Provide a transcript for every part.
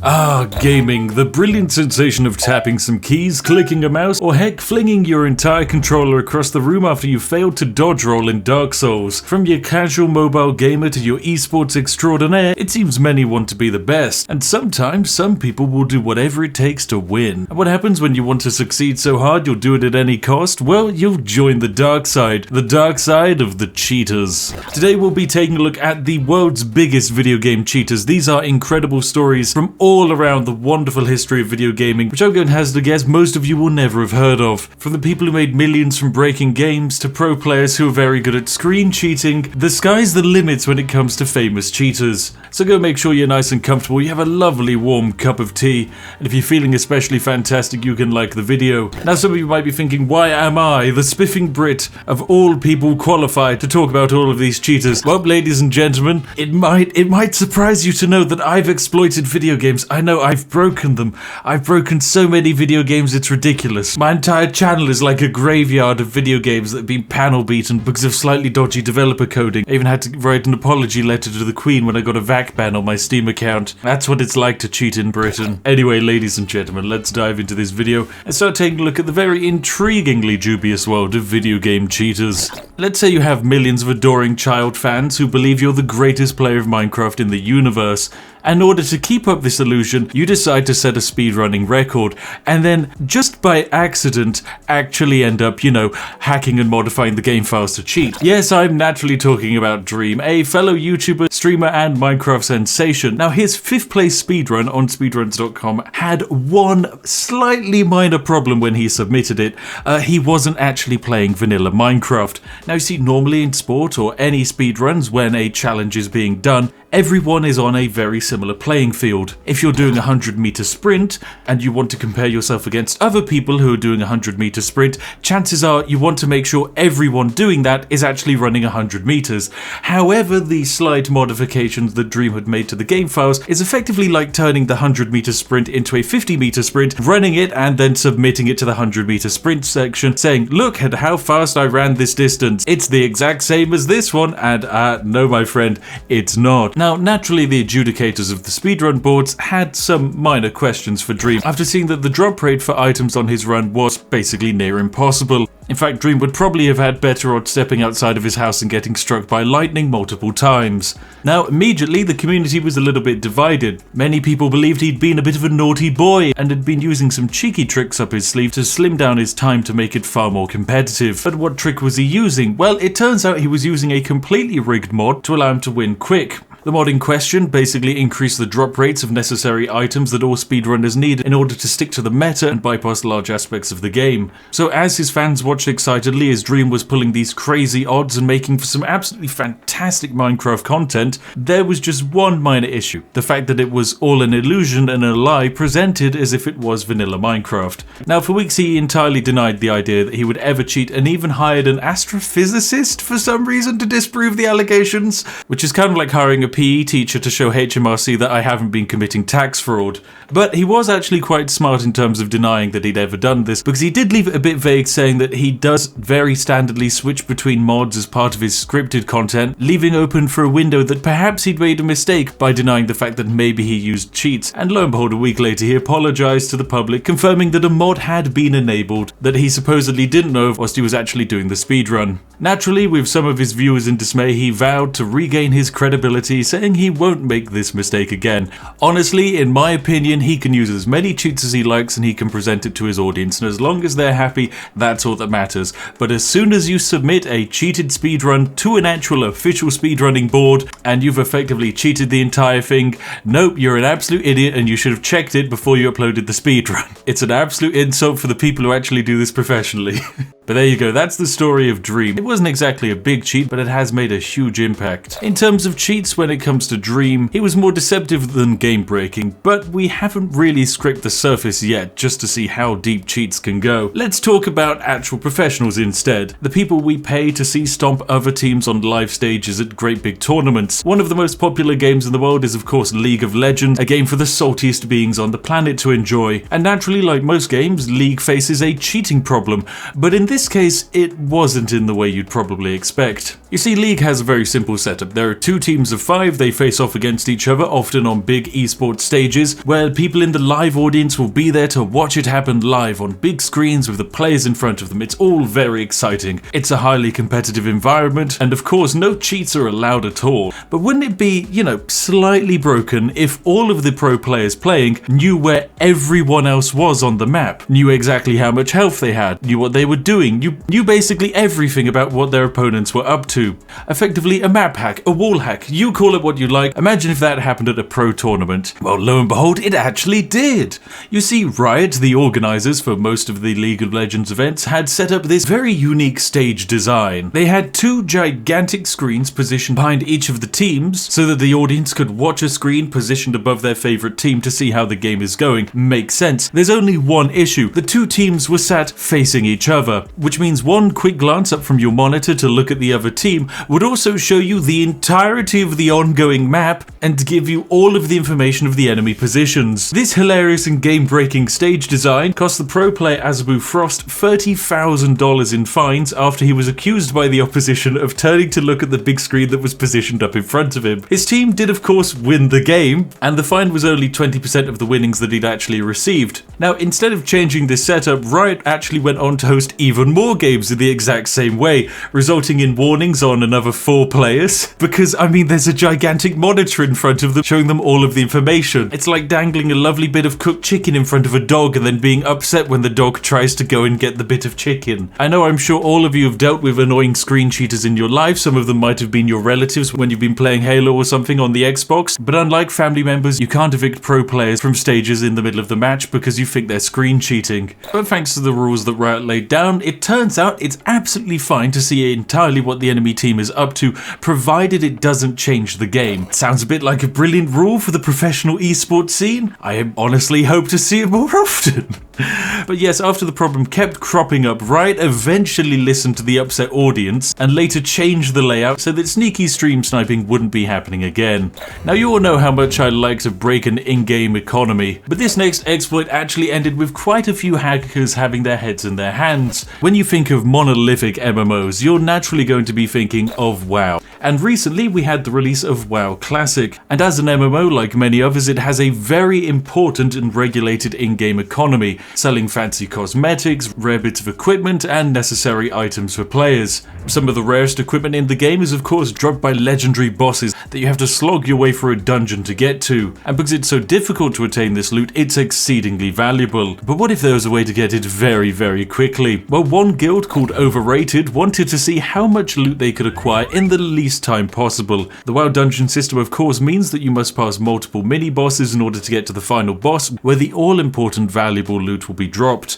Ah, gaming, the brilliant sensation of tapping some keys, clicking a mouse, or heck, flinging your entire controller across the room after you failed to dodge roll in Dark Souls. From your casual mobile gamer to your esports extraordinaire, it seems many want to be the best, and sometimes some people will do whatever it takes to win. And what happens when you want to succeed so hard you'll do it at any cost? Well, you'll join the dark side of the cheaters. Today we'll be taking a look at the world's biggest video game cheaters. These are incredible stories from all around the wonderful history of video gaming, which I'm going to hazard a guess most of you will never have heard of. From the people who made millions from breaking games to pro players who are very good at screen cheating, the sky's the limits when it comes to famous cheaters. So go make sure you're nice and comfortable, you have a lovely warm cup of tea, and if you're feeling especially fantastic you can like the video. Now some of you might be thinking, why am I, the spiffing Brit of all people, qualified to talk about all of these cheaters? Well, ladies and gentlemen, it might surprise you to know that I've exploited video games. I know, I've broken them. I've broken so many video games, it's ridiculous. My entire channel is like a graveyard of video games that have been panel beaten because of slightly dodgy developer coding. I even had to write an apology letter to the Queen when I got a VAC ban on my Steam account. That's what it's like to cheat in Britain. Anyway, ladies and gentlemen, let's dive into this video and start taking a look at the very intriguingly dubious world of video game cheaters. Let's say you have millions of adoring child fans who believe you're the greatest player of Minecraft in the universe. And in order to keep up this illusion, you decide to set a speedrunning record, and then, just by accident, actually end up, hacking and modifying the game files to cheat. Yes, I'm naturally talking about Dream, a fellow YouTuber, streamer, and Minecraft sensation. Now, his 5th place speedrun on speedruns.com had one slightly minor problem when he submitted it. He wasn't actually playing vanilla Minecraft. Now, you see, normally in sport or any speedruns, when a challenge is being done, everyone is on a very similar playing field. If you're doing a 100-meter sprint and you want to compare yourself against other people who are doing a 100-meter sprint, chances are you want to make sure everyone doing that is actually running 100 meters. However, the slight modifications that Dream had made to the game files is effectively like turning the 100-meter sprint into a 50-meter sprint, running it and then submitting it to the 100-meter sprint section, saying, look at how fast I ran this distance. It's the exact same as this one, and no, my friend, it's not. Now, naturally, the adjudicators of the speedrun boards had some minor questions for Dream after seeing that the drop rate for items on his run was basically near impossible. In fact, Dream would probably have had better odds stepping outside of his house and getting struck by lightning multiple times. Now, immediately, the community was a little bit divided. Many people believed he'd been a bit of a naughty boy and had been using some cheeky tricks up his sleeve to slim down his time to make it far more competitive. But what trick was he using? Well, it turns out he was using a completely rigged mod to allow him to win quick. The mod in question basically increased the drop rates of necessary items that all speedrunners need in order to stick to the meta and bypass large aspects of the game. So as his fans watched excitedly as Dream was pulling these crazy odds and making for some absolutely fantastic Minecraft content, there was just one minor issue: the fact that it was all an illusion and a lie presented as if it was vanilla Minecraft. Now, for weeks he entirely denied the idea that he would ever cheat, and even hired an astrophysicist for some reason to disprove the allegations, which is kind of like hiring a PE teacher to show HMRC that I haven't been committing tax fraud. But he was actually quite smart in terms of denying that he'd ever done this, because he did leave it a bit vague, saying that he does very standardly switch between mods as part of his scripted content, leaving open for a window that perhaps he'd made a mistake by denying the fact that maybe he used cheats. And lo and behold, a week later he apologized to the public, confirming that a mod had been enabled that he supposedly didn't know of whilst he was actually doing the speedrun. Naturally, with some of his viewers in dismay, he vowed to regain his credibility, saying he won't make this mistake again. Honestly, in my opinion, he can use as many cheats as he likes and he can present it to his audience, and as long as they're happy, that's all that matters. But as soon as you submit a cheated speedrun to an actual official speedrunning board and you've effectively cheated the entire thing, nope, you're an absolute idiot and you should have checked it before you uploaded the speedrun. It's an absolute insult for the people who actually do this professionally. But there you go, that's the story of Dream. It wasn't exactly a big cheat, but it has made a huge impact. In terms of cheats, when it comes to Dream, he was more deceptive than game-breaking, but we haven't really scraped the surface yet just to see how deep cheats can go. Let's talk about actual professionals instead, the people we pay to see stomp other teams on live stages at great big tournaments. One of the most popular games in the world is of course League of Legends, a game for the saltiest beings on the planet to enjoy. And naturally, like most games, League faces a cheating problem, but in this case, it wasn't in the way you'd probably expect. You see, League has a very simple setup. There are 2 teams of 5, they face off against each other, often on big esports stages, where people in the live audience will be there to watch it happen live on big screens with the players in front of them. It's all very exciting. It's a highly competitive environment, and of course, no cheats are allowed at all. But wouldn't it be, slightly broken if all of the pro players playing knew where everyone else was on the map, knew exactly how much health they had, knew what they were doing, knew basically everything about what their opponents were up to? Effectively a map hack, a wall hack, you call it what you like. Imagine if that happened at a pro tournament. Well, lo and behold, it actually did. You see, Riot, the organizers for most of the League of Legends events, had set up this very unique stage design. They had 2 gigantic screens positioned behind each of the teams so that the audience could watch a screen positioned above their favorite team to see how the game is going. Makes sense. There's only one issue. The 2 teams were sat facing each other, which means one quick glance up from your monitor to look at the other team would also show you the entirety of the ongoing map and give you all of the information of the enemy positions. This hilarious and game-breaking stage design cost the pro player Azabu Frost $30,000 in fines after he was accused by the opposition of turning to look at the big screen that was positioned up in front of him. His team did of course win the game, and the fine was only 20% of the winnings that he'd actually received. Now, instead of changing this setup, Riot actually went on to host even more games in the exact same way, resulting in warnings on another 4 players, because there's a gigantic monitor in front of them showing them all of the information. It's like dangling a lovely bit of cooked chicken in front of a dog and then being upset when the dog tries to go and get the bit of chicken. I know, I'm sure all of you have dealt with annoying screen cheaters in your life. Some of them might have been your relatives when you've been playing Halo or something on the Xbox, but unlike family members, you can't evict pro players from stages in the middle of the match because you think they're screen cheating. But thanks to the rules that Riot laid down, it turns out it's absolutely fine to see entirely what the enemy team is up to, provided it doesn't change the game. Sounds a bit like a brilliant rule for the professional esports scene. I honestly hope to see it more often. But yes, after the problem kept cropping up, Riot eventually listened to the upset audience and later changed the layout so that sneaky stream sniping wouldn't be happening again. Now, you all know how much I like to break an in-game economy, but this next exploit actually ended with quite a few hackers having their heads in their hands. When you think of monolithic MMOs, you're naturally going to be thinking of WoW. And recently we had the release of WoW Classic, and as an MMO like many others, it has a very important and regulated in-game economy, selling fancy cosmetics, rare bits of equipment, and necessary items for players. Some of the rarest equipment in the game is of course dropped by legendary bosses that you have to slog your way through a dungeon to get to, and because it's so difficult to attain this loot, it's exceedingly valuable. But what if there was a way to get it very, very quickly? Well, one guild called Overrated wanted to see how much loot they could acquire in the least time possible. The WoW dungeon system of course means that you must pass multiple mini-bosses in order to get to the final boss, where the all-important valuable loot will be dropped.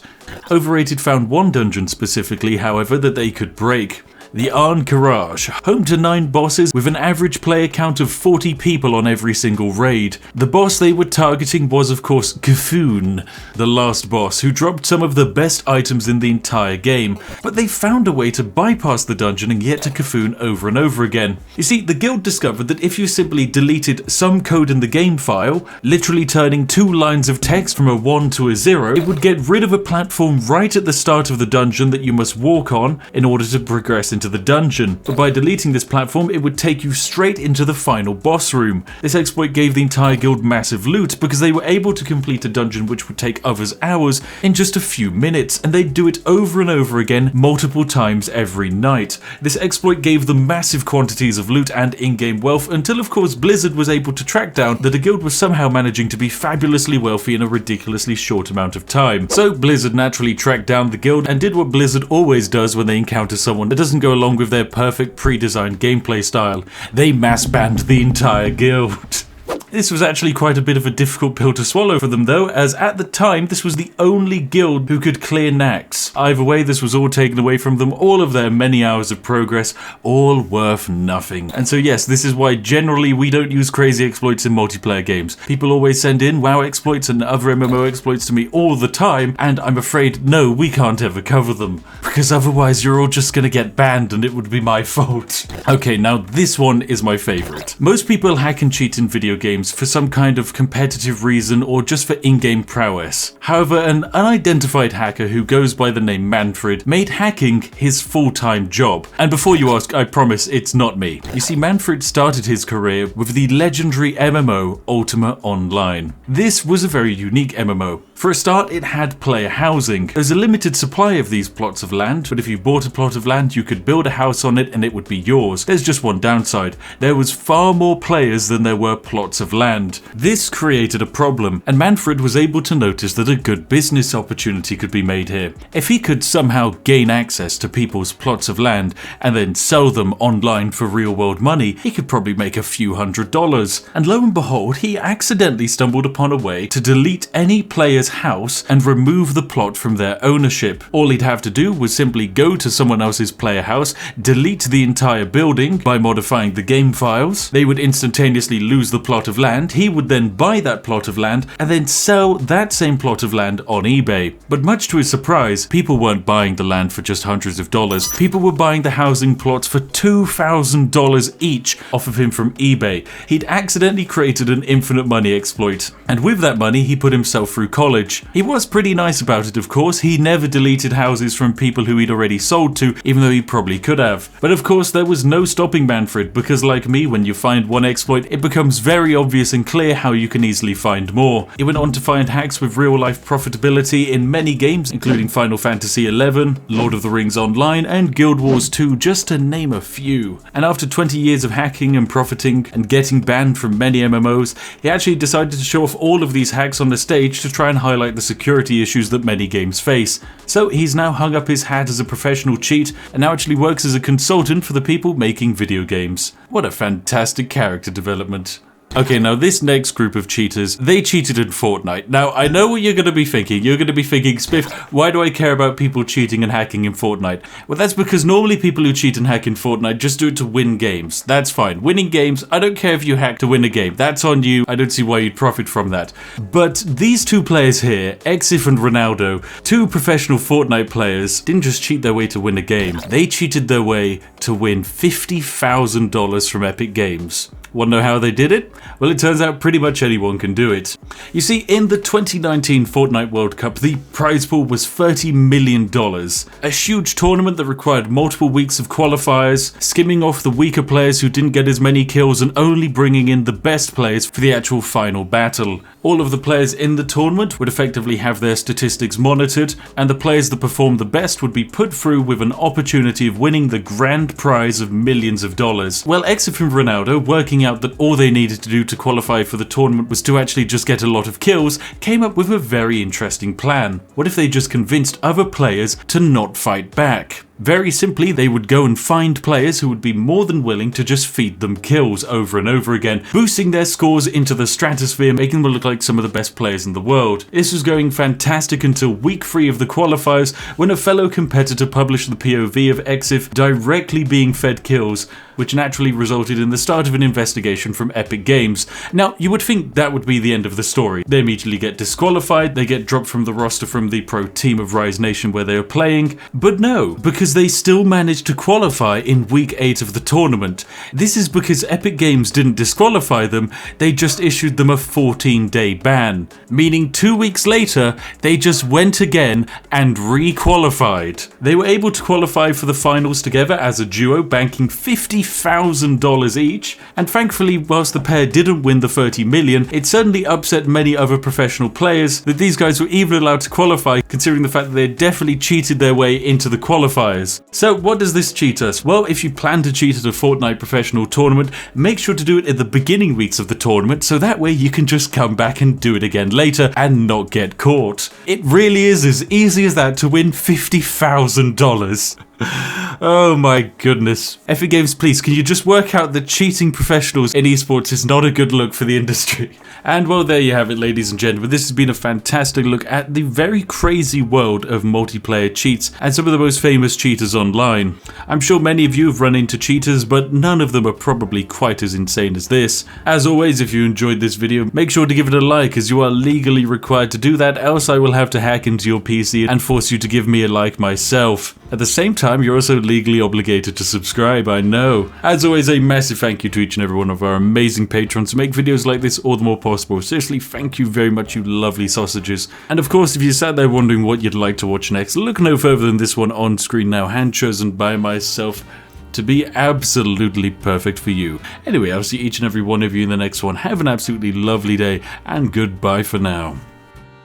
Overrated found one dungeon specifically, however, that they could break. The Garage, home to 9 bosses with an average player count of 40 people on every single raid. The boss they were targeting was of course Cafoon, the last boss, who dropped some of the best items in the entire game, but they found a way to bypass the dungeon and get to Cafoon over and over again. You see, the guild discovered that if you simply deleted some code in the game file, literally turning 2 lines of text from a 1 to a 0, it would get rid of a platform right at the start of the dungeon that you must walk on in order to progress into the dungeon. But by deleting this platform, it would take you straight into the final boss room. This exploit gave the entire guild massive loot because they were able to complete a dungeon which would take others hours in just a few minutes, and they'd do it over and over again multiple times every night. This exploit gave them massive quantities of loot and in-game wealth until of course Blizzard was able to track down that the guild was somehow managing to be fabulously wealthy in a ridiculously short amount of time. So Blizzard naturally tracked down the guild and did what Blizzard always does when they encounter someone that doesn't go along with their perfect pre-designed gameplay style. They mass banned the entire guild. This was actually quite a bit of a difficult pill to swallow for them though, as at the time this was the only guild who could clear Nax. Either way, this was all taken away from them, all of their many hours of progress, all worth nothing. And so yes, this is why generally we don't use crazy exploits in multiplayer games. People always send in WoW exploits and other MMO exploits to me all the time, and I'm afraid no, we can't ever cover them, because otherwise you're all just gonna get banned and it would be my fault. Okay, now this one is my favorite. Most people hack and cheat in video games for some kind of competitive reason or just for in-game prowess. However, an unidentified hacker who goes by the name Manfred made hacking his full-time job. And before you ask, I promise it's not me. You see, Manfred started his career with the legendary MMO Ultima Online. This was a very unique MMO. For a start, it had player housing. There's a limited supply of these plots of land, but if you bought a plot of land, you could build a house on it and it would be yours. There's just one downside. There was far more players than there were plots of land. This created a problem, and Manfred was able to notice that a good business opportunity could be made here. If he could somehow gain access to people's plots of land and then sell them online for real-world money, he could probably make a few $100s. And lo and behold, he accidentally stumbled upon a way to delete any player's house and remove the plot from their ownership. All he'd have to do was simply go to someone else's player house, delete the entire building by modifying the game files. They would instantaneously lose the plot of land. He would then buy that plot of land and then sell that same plot of land on eBay. But much to his surprise, people weren't buying the land for just hundreds of dollars. People were buying the housing plots for $2,000 each off of him from eBay. He'd accidentally created an infinite money exploit. And with that money, he put himself through college. He was pretty nice about it, of course. He never deleted houses from people who he'd already sold to, even though he probably could have. But of course, there was no stopping Manfred, because like me, when you find one exploit, it becomes very obvious and clear how you can easily find more. He went on to find hacks with real-life profitability in many games, including Final Fantasy XI, Lord of the Rings Online, and Guild Wars 2, just to name a few. And after 20 years of hacking and profiting and getting banned from many MMOs, he actually decided to show off all of these hacks on the stage to try and highlight the security issues that many games face. So he's now hung up his hat as a professional cheat and now actually works as a consultant for the people making video games. What a fantastic character development. Okay, now this next group of cheaters, they cheated in Fortnite. Now, I know what you're going to be thinking. You're going to be thinking, Spiff, why do I care about people cheating and hacking in Fortnite? Well, that's because normally people who cheat and hack in Fortnite just do it to win games. That's fine. Winning games, I don't care if you hack to win a game. That's on you. I don't see why you'd profit from that. But these two players here, Exif and Ronaldo, two professional Fortnite players, didn't just cheat their way to win a game. They cheated their way to win $50,000 from Epic Games. Want to know how they did it? Well, it turns out pretty much anyone can do it. You see, in the 2019 Fortnite World Cup, the prize pool was $30 million. A huge tournament that required multiple weeks of qualifiers, skimming off the weaker players who didn't get as many kills and only bringing in the best players for the actual final battle. All of the players in the tournament would effectively have their statistics monitored, and the players that performed the best would be put through with an opportunity of winning the grand prize of millions of dollars. Well, Exif and Ronaldo, working out that all they needed to do to qualify for the tournament was to actually just get a lot of kills, came up with a very interesting plan. What if they just convinced other players to not fight back? Very simply, they would go and find players who would be more than willing to just feed them kills over and over again, boosting their scores into the stratosphere, making them look like some of the best players in the world. This was going fantastic until week 3 of the qualifiers, when a fellow competitor published the POV of Exif directly being fed kills, which naturally resulted in the start of an investigation from Epic Games. Now, you would think that would be the end of the story. They immediately get disqualified, they get dropped from the roster from the pro team of Rise Nation where they are playing, but no, because they still managed to qualify in week 8 of the tournament. This is because Epic Games didn't disqualify them, they just issued them a 14-day ban, meaning 2 weeks later, they just went again and re-qualified. They were able to qualify for the finals together as a duo, banking $50,000 each, and thankfully, whilst the pair didn't win the $30 million, it certainly upset many other professional players that these guys were even allowed to qualify, considering the fact that they had definitely cheated their way into the qualifiers. So what does this cheat us? Well, if you plan to cheat at a Fortnite professional tournament, make sure to do it at the beginning weeks of the tournament, so that way you can just come back and do it again later and not get caught. It really is as easy as that to win $50,000. Oh my goodness. Epic Games, please, can you just work out that cheating professionals in esports is not a good look for the industry? And well, there you have it, ladies and gentlemen. This has been a fantastic look at the very crazy world of multiplayer cheats and some of the most famous cheaters online. I'm sure many of you have run into cheaters, but none of them are probably quite as insane as this. As always, if you enjoyed this video, make sure to give it a like, as you are legally required to do that, else I will have to hack into your PC and force you to give me a like myself. At the same time, you're also legally obligated to subscribe, I know. As always, a massive thank you to each and every one of our amazing patrons who make videos like this all the more possible. Seriously, thank you very much, you lovely sausages. And of course, if you sat there wondering what you'd like to watch next, look no further than this one on screen now, hand-chosen by myself to be absolutely perfect for you. Anyway, I'll see each and every one of you in the next one. Have an absolutely lovely day, and goodbye for now.